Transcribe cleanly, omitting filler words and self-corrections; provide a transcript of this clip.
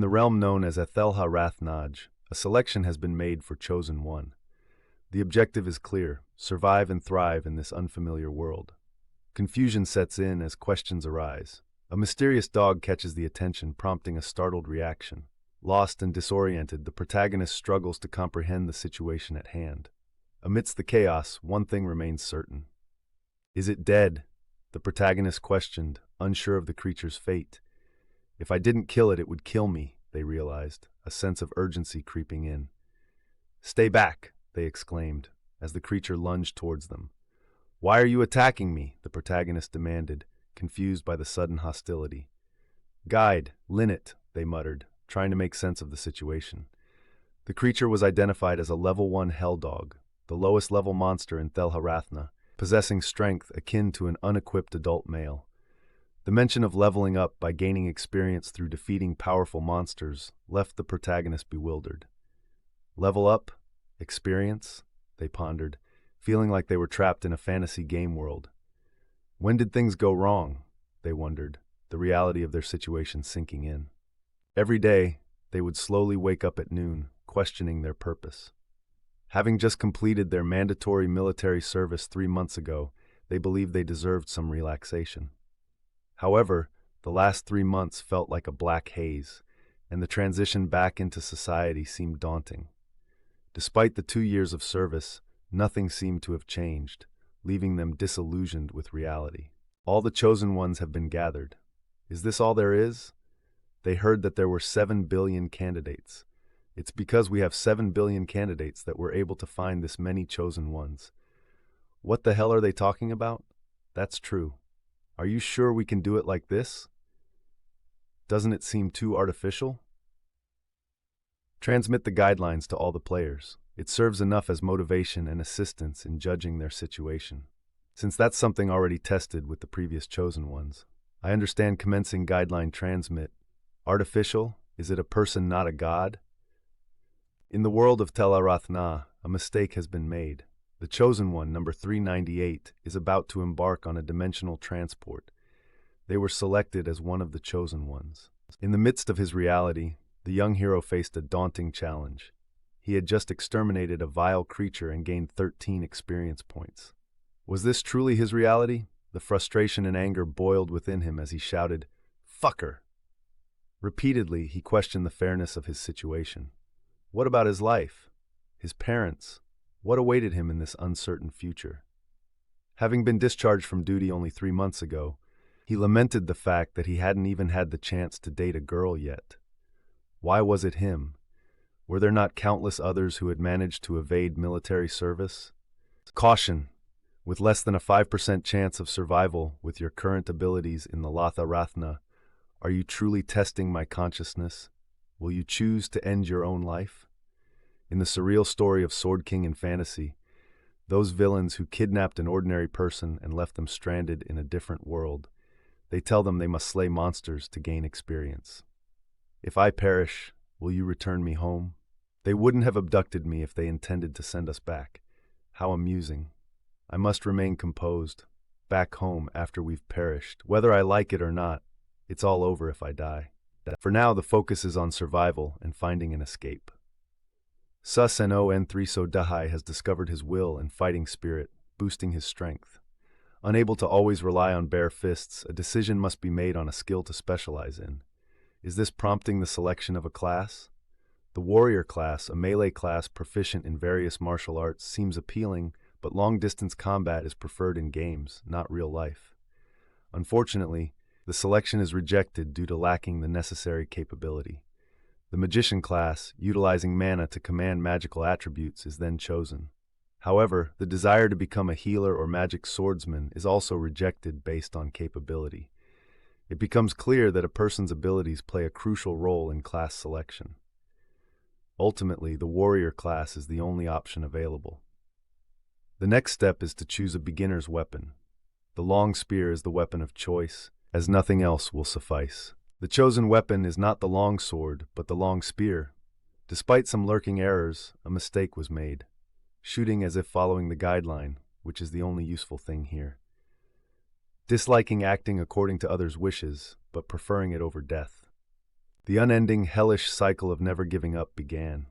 In the realm known as Athelha Rathnaj, a selection has been made for Chosen One. The objective is clear: survive and thrive in this unfamiliar world. Confusion sets in as questions arise. A mysterious dog catches the attention, prompting a startled reaction. Lost and disoriented, the protagonist struggles to comprehend the situation at hand. Amidst the chaos, one thing remains certain. Is it dead? The protagonist questioned, unsure of the creature's fate. If I didn't kill it, it would kill me, they realized, a sense of urgency creeping in. Stay back, they exclaimed, as the creature lunged towards them. Why are you attacking me? The protagonist demanded, confused by the sudden hostility. Guide, Linnet, they muttered, trying to make sense of the situation. The creature was identified as a level 1 hell dog, the lowest level monster in Thelharathna, possessing strength akin to an unequipped adult male. The mention of leveling up by gaining experience through defeating powerful monsters left the protagonist bewildered. Level up? Experience? They pondered, feeling like they were trapped in a fantasy game world. When did things go wrong? They wondered, the reality of their situation sinking in. Every day, they would slowly wake up at noon, questioning their purpose. Having just completed their mandatory military service 3 months ago, they believed they deserved some relaxation. However, the last 3 months felt like a black haze, and the transition back into society seemed daunting. Despite the 2 years of service, nothing seemed to have changed, leaving them disillusioned with reality. All the chosen ones have been gathered. Is this all there is? They heard that there were 7 billion candidates. It's because we have 7 billion candidates that we're able to find this many chosen ones. What the hell are they talking about? That's true. Are you sure we can do it like this? Doesn't it seem too artificial? Transmit the guidelines to all the players. It serves enough as motivation and assistance in judging their situation. Since that's something already tested with the previous chosen ones, I understand commencing guideline transmit. Artificial? Is it a person, not a god? In the world of Telarathna, a mistake has been made. The chosen one, number 398, is about to embark on a dimensional transport. They were selected as one of the chosen ones. In the midst of his reality, the young hero faced a daunting challenge. He had just exterminated a vile creature and gained 13 experience points. Was this truly his reality? The frustration and anger boiled within him as he shouted, "Fucker!" Repeatedly, he questioned the fairness of his situation. What about his life? His parents? What awaited him in this uncertain future? Having been discharged from duty only 3 months ago, he lamented the fact that he hadn't even had the chance to date a girl yet. Why was it him? Were there not countless others who had managed to evade military service? Caution! With less than a 5% chance of survival with your current abilities in the Latha Rathna, are you truly testing my consciousness? Will you choose to end your own life? In the surreal story of Sword King in fantasy, those villains who kidnapped an ordinary person and left them stranded in a different world, they tell them they must slay monsters to gain experience. If I perish, will you return me home? They wouldn't have abducted me if they intended to send us back. How amusing. I must remain composed, back home after we've perished. Whether I like it or not, it's all over if I die. For now, the focus is on survival and finding an escape. Sus-No-N-3 Dahai has discovered his will and fighting spirit, boosting his strength. Unable to always rely on bare fists, a decision must be made on a skill to specialize in. Is this prompting the selection of a class? The warrior class, a melee class proficient in various martial arts, seems appealing, but long-distance combat is preferred in games, not real life. Unfortunately, the selection is rejected due to lacking the necessary capability. The magician class, utilizing mana to command magical attributes, is then chosen. However, the desire to become a healer or magic swordsman is also rejected based on capability. It becomes clear that a person's abilities play a crucial role in class selection. Ultimately, the warrior class is the only option available. The next step is to choose a beginner's weapon. The long spear is the weapon of choice, as nothing else will suffice. The chosen weapon is not the long sword, but the long spear. Despite some lurking errors, a mistake was made, shooting as if following the guideline, which is the only useful thing here. Disliking acting according to others' wishes, but preferring it over death. The unending, hellish cycle of never giving up began.